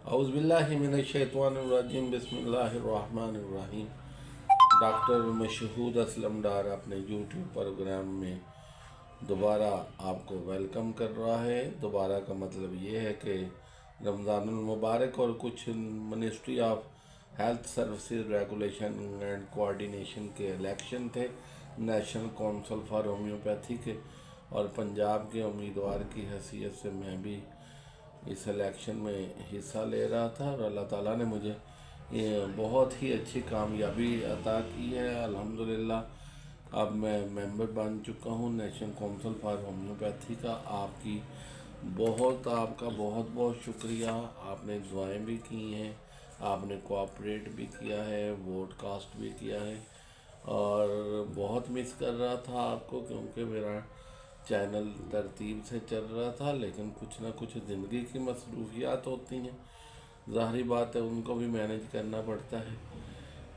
اعوذ باللہ من الشیطان الرجیم بسم اللہ الرحمن الرحیم۔ ڈاکٹر مشہود اسلم ڈار اپنے یوٹیوب پروگرام میں دوبارہ آپ کو ویلکم کر رہا ہے۔ دوبارہ کا مطلب یہ ہے کہ رمضان المبارک اور کچھ ministry of health services regulation and coordination کے الیکشن تھے، نیشنل کونسل فار ہومیوپیتھی کے، اور پنجاب کے امیدوار کی حیثیت سے میں بھی اس الیکشن میں حصہ لے رہا تھا، اور اللہ تعالیٰ نے مجھے یہ بہت ہی اچھی کامیابی عطا کی ہے۔ الحمدللہ اب میں ممبر بن چکا ہوں نیشنل کونسل فار ہومیوپیتھی کا۔ آپ کا بہت بہت شکریہ۔ آپ نے دعائیں بھی کی ہیں، آپ نے کوآپریٹ بھی کیا ہے، ووٹ کاسٹ بھی کیا ہے، اور بہت مس کر رہا تھا آپ کو، کیونکہ میرا چینل ترتیب سے چل رہا تھا، لیکن کچھ نہ کچھ زندگی کی مصروفیات ہوتی ہیں، ظاہری بات ہے ان کو بھی مینیج کرنا پڑتا ہے۔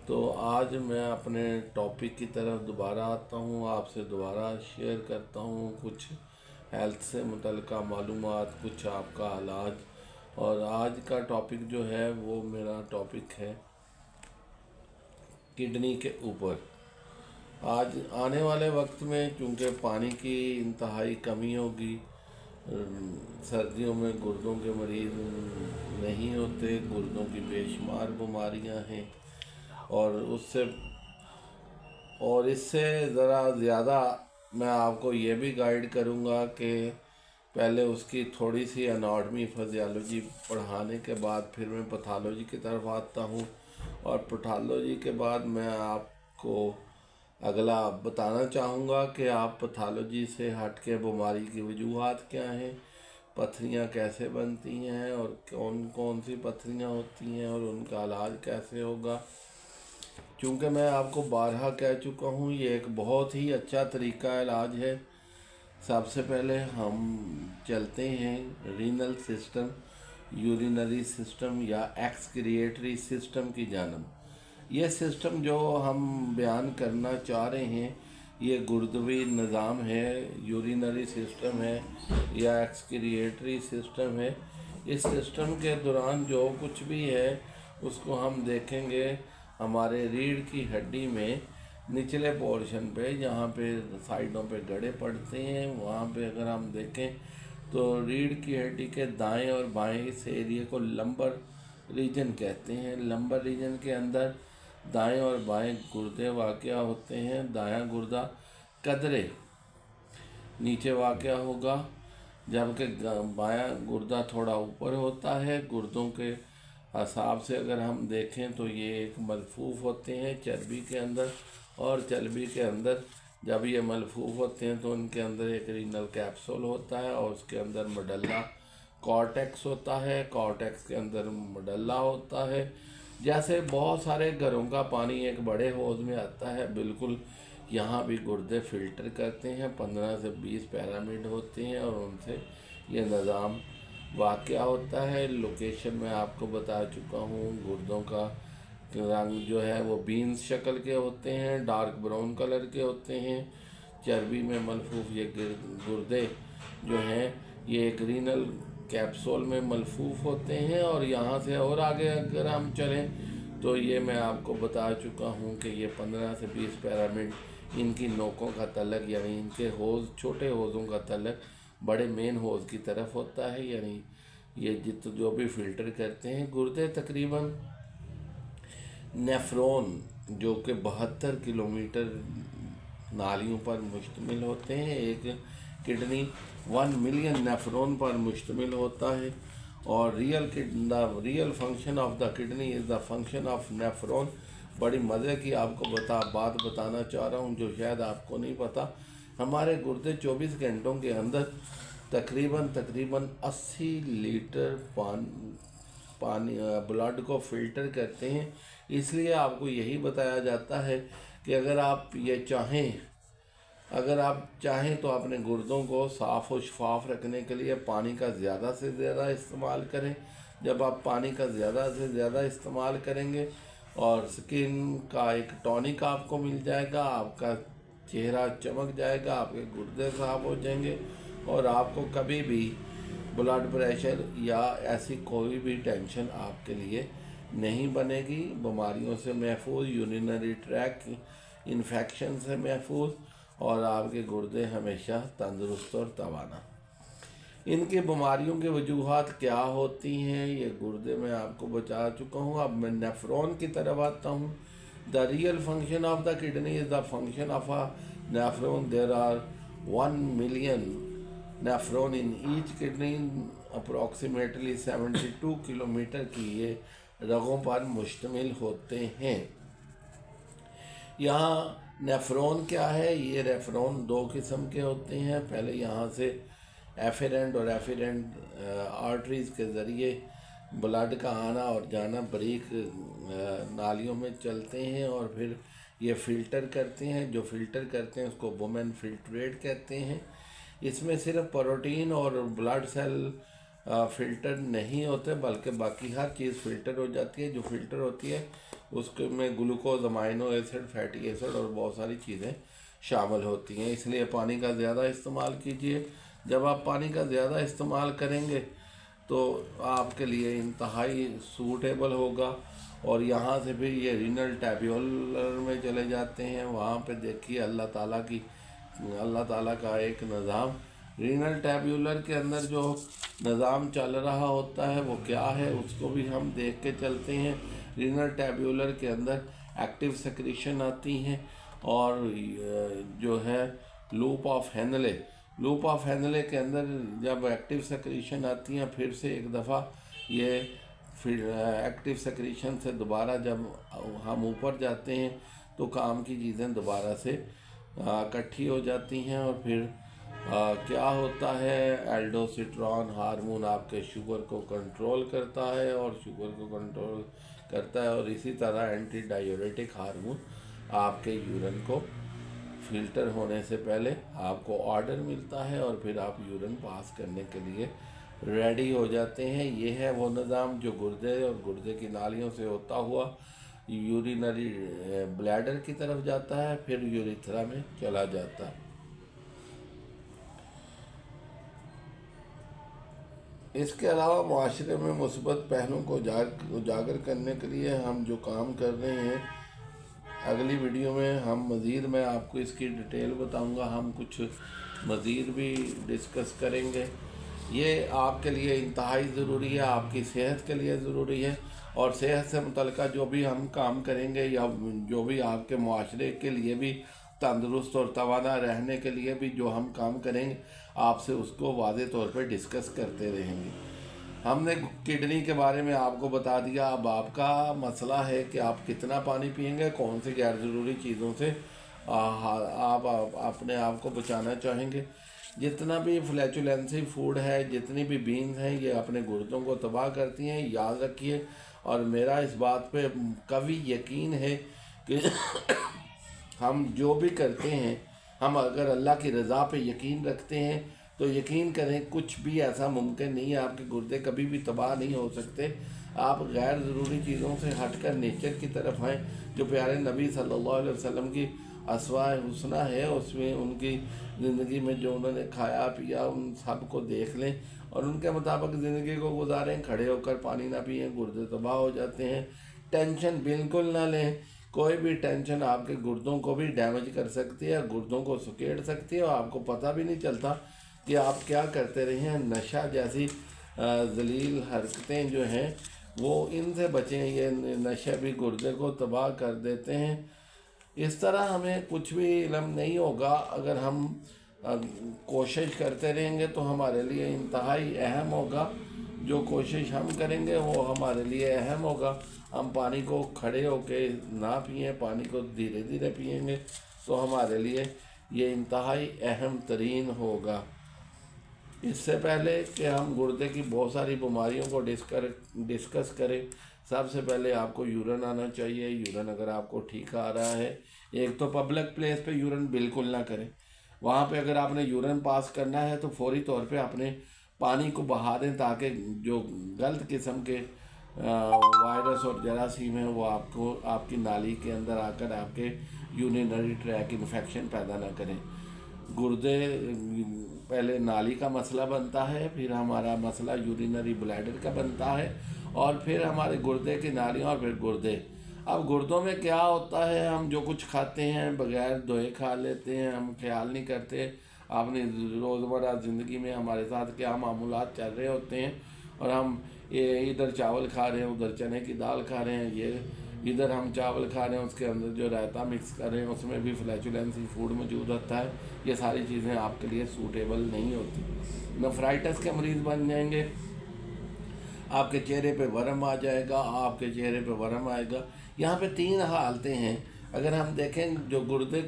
تو آج میں اپنے ٹاپک کی طرف دوبارہ آتا ہوں، آپ سے دوبارہ شیئر کرتا ہوں کچھ ہیلتھ سے متعلقہ معلومات، کچھ آپ کا علاج۔ اور آج کا ٹاپک جو ہے وہ میرا ٹاپک ہے کڈنی کے اوپر۔ آج آنے والے وقت میں چونکہ پانی کی انتہائی کمی ہوگی، سردیوں میں گردوں کے مریض نہیں ہوتے، گردوں کی بے شمار بیماریاں ہیں، اور اس سے ذرا زیادہ میں آپ کو یہ بھی گائیڈ کروں گا کہ پہلے اس کی تھوڑی سی اناٹمی فزیالوجی پڑھانے کے بعد پھر میں پیتھالوجی کی طرف آتا ہوں، اور پیتھالوجی کے بعد میں آپ کو اگلا بتانا چاہوں گا کہ آپ پیتھالوجی سے ہٹ کے بیماری کی وجوہات کیا ہیں، پتھریاں کیسے بنتی ہیں، اور کون کون سی پتھریاں ہوتی ہیں، اور ان کا علاج کیسے ہوگا۔ چونکہ میں آپ کو بارہا کہہ چکا ہوں، یہ ایک بہت ہی اچھا طریقہ علاج ہے۔ سب سے پہلے ہم چلتے ہیں رینل سسٹم، یورینری سسٹم یا ایکسکریٹری سسٹم کی جانب۔ یہ سسٹم جو ہم بیان کرنا چاہ رہے ہیں، یہ گردوی نظام ہے، یورینری سسٹم ہے یا ایکسکریٹری سسٹم ہے۔ اس سسٹم کے دوران جو کچھ بھی ہے اس کو ہم دیکھیں گے ہمارے ریڑھ کی ہڈی میں نچلے پورشن پہ، جہاں پہ سائڈوں پہ گڑھے پڑتے ہیں، وہاں پہ اگر ہم دیکھیں تو ریڑھ کی ہڈی کے دائیں اور بائیں اس ایریے کو لمبر ریجن کہتے ہیں۔ لمبر ریجن کے اندر دائیں اور بائیں گردے واقع ہوتے ہیں۔ دایاں گردہ قدرے نیچے واقع ہوگا، جبکہ بایاں گردہ تھوڑا اوپر ہوتا ہے۔ گردوں کے حساب سے اگر ہم دیکھیں تو یہ ایک ملفوف ہوتے ہیں چربی کے اندر، اور چربی کے اندر جب یہ ملفوف ہوتے ہیں تو ان کے اندر ایک رینل کیپسول ہوتا ہے، اور اس کے اندر مڈلہ کارٹیکس ہوتا ہے، کارٹیکس کے اندر مڈلہ ہوتا ہے۔ جیسے بہت سارے گھروں کا پانی ایک بڑے حوض میں آتا ہے، بالکل یہاں بھی گردے فلٹر کرتے ہیں، 15 سے 20 پیرامڈ ہوتے ہیں، اور ان سے یہ نظام واقع ہوتا ہے۔ لوکیشن میں آپ کو بتا چکا ہوں، گردوں کا رنگ جو ہے وہ بینز شکل کے ہوتے ہیں، ڈارک براؤن کلر کے ہوتے ہیں۔ چربی میں ملفوف یہ گردے جو ہیں یہ ایک رینل کیپسول میں ملفوف ہوتے ہیں، اور یہاں سے اور آگے اگر ہم چلیں تو یہ میں آپ کو بتا چکا ہوں کہ یہ 15 سے 20 پیرامڈ ان کی نوکوں کا تعلق، یعنی ان کے حوض چھوٹے حوضوں کا تعلق بڑے مین حوض کی طرف ہوتا ہے، یعنی یہ جو بھی فلٹر کرتے ہیں۔ گردے تقریباً نیفرون جو کہ 72 کلومیٹر نالیوں پر مشتمل ہوتے ہیں، ایک کڈنی 1 ملین نیفرون پر مشتمل ہوتا ہے، اور real function of the kidney is the function of نیفرون۔ بڑی مزے کی آپ کو بات بتانا چاہ رہا ہوں جو شاید آپ کو نہیں پتا۔ ہمارے گردے 24 گھنٹوں کے اندر تقریباً 80 لیٹر پانی بلڈ کو فلٹر کرتے ہیں۔ اس لیے آپ کو یہی بتایا جاتا ہے کہ اگر آپ چاہیں تو اپنے گردوں کو صاف و شفاف رکھنے کے لیے پانی کا زیادہ سے زیادہ استعمال کریں۔ جب آپ پانی کا زیادہ سے زیادہ استعمال کریں گے اور سکن کا ایک ٹونک آپ کو مل جائے گا، آپ کا چہرہ چمک جائے گا، آپ کے گردے صاف ہو جائیں گے، اور آپ کو کبھی بھی ब्लड प्रेशर या ऐसी कोई भी टेंशन आपके लिए नहीं बनेगी। बीमारियों से महफूज, यूरिनरी ट्रैक इन्फेक्शन से महफूज, और आपके गुर्दे हमेशा तंदुरुस्त और तवाना। इनकी बीमारियों की वजूहात क्या होती हैं ये गुर्दे में आपको बता चुका हूँ। अब मैं नेफ्रॉन की तरफ आता हूँ। The real function of the kidney is the function of a nephron. There are 1 million nephron in each kidney. Approximately 72 kilometre की ये रगों पर मुश्तमिल होते हैं। यहाँ नेफ्रॉन क्या है? ये नेफ्रॉन 2 किस्म के होते हैं। पहले यहाँ से एफेरेंट और एफेरेंट आर्टरीज़ के ज़रिए ब्लड का आना और जाना बारीक नालियों में चलते हैं, और फिर ये फ़िल्टर करते हैं। जो फ़िल्टर करते हैं उसको वुमेन फिल्ट्रेट कहते हैं। इसमें सिर्फ प्रोटीन और ब्लड सेल फ़िल्टर नहीं होते, बल्कि बाकी हर चीज़ फ़िल्टर हो जाती है। जो फ़िल्टर होती है उसके में glucose, amino acid, fatty acid और बहुत सारी चीज़ें शामिल होती हैं। इसलिए पानी का ज़्यादा इस्तेमाल कीजिए। जब आप पानी का ज़्यादा इस्तेमाल करेंगे तो आपके लिए इंतहाई सूटेबल होगा। और यहाँ से फिर ये रीनल टैब्यूलर में चले जाते हैं। वहाँ पे देखिए अल्लाह ताला का एक निज़ाम। रीनल टैब्यूलर के अंदर जो निज़ाम चल रहा होता है वो क्या है, उसको भी हम देख के चलते हैं। रीनल टैब्यूलर के अंदर एक्टिव सेक्रीशन आती हैं, और जो है लूप ऑफ हेनले के अंदर जब एक्टिव सेक्रीशन आती हैं, फिर से एक दफ़ा ये फिर एक्टिव सेक्रीशन से दोबारा जब हम ऊपर जाते हैं तो काम की चीज़ें दोबारा से इकट्ठी हो जाती हैं। और फिर क्या होता है, एल्डोस्टेरोन हार्मोन आपके शुगर को कंट्रोल करता है, और शुगर को कंट्रोल करता है। और इसी तरह एंटी डायूरेटिक हार्मोन आपके यूरिन को फिल्टर होने से पहले आपको ऑर्डर मिलता है, और फिर आप यूरिन पास करने के लिए रेडी हो जाते हैं। ये है वो निज़ाम जो गुर्दे और गुर्दे की नालियों से होता हुआ यूरिनरी ब्लैडर की तरफ जाता है, फिर यूरिथ्रा में चला जाता है। इसके अलावा माशरे में मुस्बत पहलुओं को उजागर करने के लिए हम जो काम कर रहे हैं, अगली वीडियो में हम मज़ीद, मैं आपको इसकी डिटेल बताऊंगा। हम कुछ मज़ीद भी डिस्कस करेंगे। ये आपके लिए इंतहाई ज़रूरी है, आपकी सेहत के लिए ज़रूरी है। और सेहत से मुतल्लिक़ जो भी हम काम करेंगे, या जो भी आपके माशरे के लिए भी तंदुरुस्त और तवाना रहने के लिए भी जो हम काम करेंगे, आपसे उसको वाज़े तौर पे डिस्कस करते रहेंगे। हमने किडनी के बारे में आपको बता दिया। अब आपका मसला है कि आप कितना पानी पिएंगे, कौन सी गैर ज़रूरी चीज़ों से आप अपने आप को बचाना चाहेंगे। जितना भी फ्लैचुलेंसी फूड है, जितनी भी बीन्स हैं, ये अपने गुर्दों को तबाह करती हैं, याद रखिए। और मेरा इस बात पे कभी यकीन है कि हम जो भी करते हैं, हम अगर अल्लाह की रज़ा पे यकीन रखते हैं तो यकीन करें कुछ भी ऐसा मुमकिन नहीं है। आपके गुर्दे कभी भी तबाह नहीं हो सकते। आप गैर ज़रूरी चीज़ों से हटकर नेचर की तरफ आएँ। जो प्यारे नबी सल्लल्लाहु अलैहि वसल्लम की अस्वाए हुस्ना है, उसमें उनकी ज़िंदगी में जो उन्होंने खाया पिया उन सब को देख लें और उनके मुताबिक ज़िंदगी को गुजारें। खड़े होकर पानी ना पिएँ, गुर्दे तबाह हो जाते हैं। टेंशन बिल्कुल ना लें। कोई भी टेंशन आपके गुर्दों को भी डैमेज कर सकती है, गुर्दों को सुकेड़ सकती है, और आपको पता भी नहीं चलता कि आप क्या करते रहे हैं। नशा जैसी जलील हरकतें जो हैं वो इनसे बचें। ये नशे भी गुर्दे को तबाह कर देते हैं। इस तरह हमें कुछ भी इल्म नहीं होगा। अगर हम कोशिश करते रहेंगे तो हमारे लिए इंतहाई अहम होगा। जो कोशिश हम करेंगे वो हमारे लिए अहम होगा। हम पानी को खड़े होके ना पिएं, पानी को धीरे धीरे पिएंगे तो हमारे लिए ये इंतहाई अहम तरीन होगा। इससे पहले कि हम गुर्दे की बहुत सारी बीमारियों को डिस्कस करें, सबसे पहले आपको यूरिन आना चाहिए। यूरिन अगर आपको ठीक आ रहा है, एक तो पब्लिक प्लेस पे यूरिन बिल्कुल ना करें। वहाँ पे अगर आपने यूरिन पास करना है तो फौरी तौर पे अपने पानी को बहा दें, ताकि जो गलत किस्म के वायरस और जरासीम हैं वो आपको आपकी नाली के अंदर आकर आपके यूरिनरी ट्रैक इन्फेक्शन पैदा ना करें। गुर्दे पहले नाली का मसला बनता है, फिर हमारा मसला यूरिनरी ब्लैडर का बनता है, और फिर हमारे गुर्दे की नालियाँ, और फिर गुर्दे। अब गुर्दों में क्या होता है, हम जो कुछ खाते हैं बगैर धोए खा लेते हैं, हम ख्याल नहीं करते अपनी रोज़मर्रा ज़िंदगी में हमारे साथ क्या मामूलात चल रहे होते हैं, और हम ये इधर चावल खा रहे हैं, उधर चने की दाल खा रहे हैं, ये इधर हम चावल खा रहे हैं उसके अंदर जो रायता मिक्स कर रहे हैं उसमें भी फ्लैचुलेंसी फूड मौजूद होता है। ये सारी चीज़ें आपके लिए सूटेबल नहीं होती। नेफ्राइटिस के मरीज़ बन जाएंगे, आपके चेहरे पे वर्म आ जाएगा, आपके चेहरे पे वर्म आएगा। यहाँ पे 3 हालतें हैं। अगर हम देखें, जो गुर्दे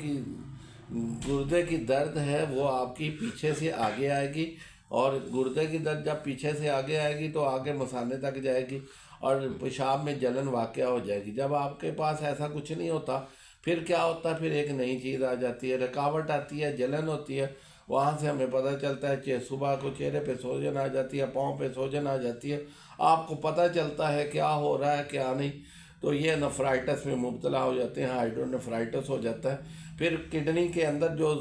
की दर्द है वो आपकी पीछे से आगे आएगी, और गुर्दे की दर्द जब पीछे से आगे आएगी तो आगे मसाने तक जाएगी, और पेशाब में जलन वाक़या हो जाएगी। जब आपके पास ऐसा कुछ नहीं होता, फिर क्या होता है, फिर एक नई चीज़ आ जाती है, रुकावट आती है, जलन होती है। वहाँ से हमें पता चलता है, सुबह को चेहरे पे सूजन आ जाती है, पाँव पे सूजन आ जाती है, आपको पता चलता है क्या हो रहा है क्या नहीं। तो ये नेफ्राइटिस में मुब्तला हो जाते हैं, हाइड्रोनेफ्राइटिस हो जाता है। फिर किडनी के अंदर जो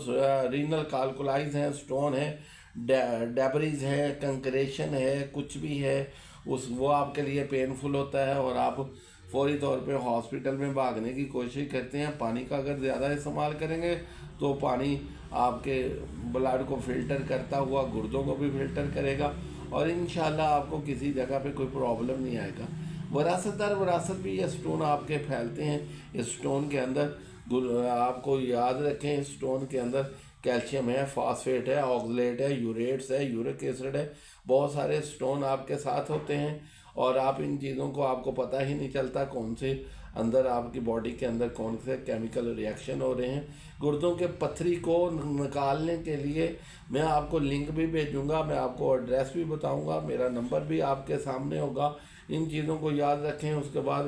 रीनल कैल्कुलाइज हैं, स्टोन है, डेबरीज है, कंकरेशन है, कुछ भी है, वो आपके लिए पेनफुल होता है, और आप फौरी तौर पे हॉस्पिटल में भागने की कोशिश करते हैं। पानी का अगर ज़्यादा इस्तेमाल करेंगे तो पानी आपके ब्लड को फ़िल्टर करता हुआ गुर्दों को भी फ़िल्टर करेगा, और इंशाल्लाह आपको किसी जगह पे कोई प्रॉब्लम नहीं आएगा। विरासत भी ये स्टोन आपके फैलते हैं। इस स्टोन के अंदर आपको याद रखें, इस स्टोन के अंदर कैल्शियम है, फास्फेट है, ऑक्सलेट है, यूरेट्स है, यूरिक एसिड है, बहुत सारे स्टोन आपके साथ होते हैं, और आप इन चीज़ों को आपको पता ही नहीं चलता कौन से अंदर आपकी बॉडी के अंदर कौन से केमिकल रिएक्शन हो रहे हैं। गुर्दों के पत्थरी को निकालने के लिए मैं आपको लिंक भी भेजूंगा, मैं आपको एड्रेस भी बताऊंगा, मेरा नंबर भी आपके सामने होगा। इन चीज़ों को याद रखें। उसके बाद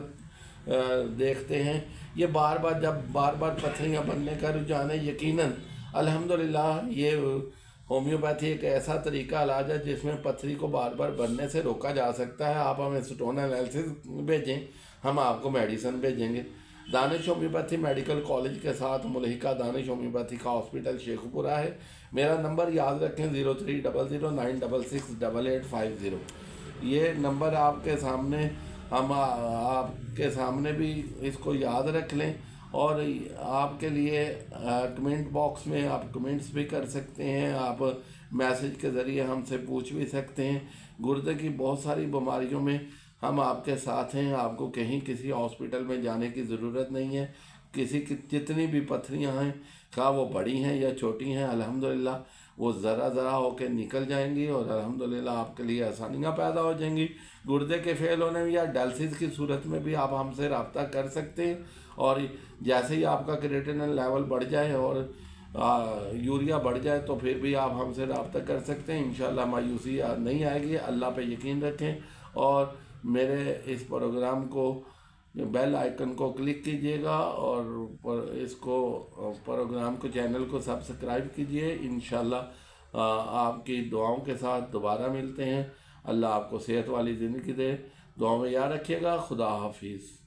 देखते हैं, ये बार बार पत्थरियाँ बनने का रुझान है। यकीनन अल्हम्दुलिल्लाह ये होम्योपैथी एक ऐसा तरीका इलाज है जिसमें पत्थरी को बार बार बनने से रोका जा सकता है। आप हमें स्टोन एनालिसिस भेजें, हम आपको मेडिसिन भेजेंगे। दानिश होम्योपैथी मेडिकल कॉलेज के साथ मुल्हिका दानिश होम्योपैथी का हॉस्पिटल शेखपुरा है। मेरा नंबर याद रखें 0300966850। ये नंबर आपके सामने, हम आपके सामने भी इसको याद रख लें, और आपके लिए कमेंट बॉक्स में आप कमेंट्स भी कर सकते हैं, आप मैसेज के ज़रिए हमसे पूछ भी सकते हैं। गुर्दे की बहुत सारी बीमारियों में हम आपके साथ हैं, आपको कहीं किसी हॉस्पिटल में जाने की ज़रूरत नहीं है। किसी की जितनी भी पत्थरियां हैं, क्या वो बड़ी हैं या छोटी हैं, अल्हम्दुलिल्लाह वो ज़रा होकर निकल जाएंगी, और अल्हम्दुलिल्लाह आपके लिए आसानियाँ पैदा हो जाएंगी। गुर्दे के फेल होने में या डायलिसिस की सूरत में भी आप हमसे रब्ता कर सकते हैं, और जैसे ही आपका क्रिएटिनिन लेवल बढ़ जाए और यूरिया बढ़ जाए तो फिर भी आप हमसे रब्ता कर सकते हैं। इंशाल्लाह मायूसी नहीं आएगी। अल्लाह पे यकीन रखें, और मेरे इस प्रोग्राम को बेल आइकन को क्लिक कीजिएगा, और इसको प्रोग्राम को चैनल को सब्सक्राइब कीजिए। इंशाल्लाह आपकी दुआओं के साथ दोबारा मिलते हैं। अल्लाह आपको सेहत वाली ज़िंदगी दे। दुआ में याद रखिएगा। खुदा हाफिज़।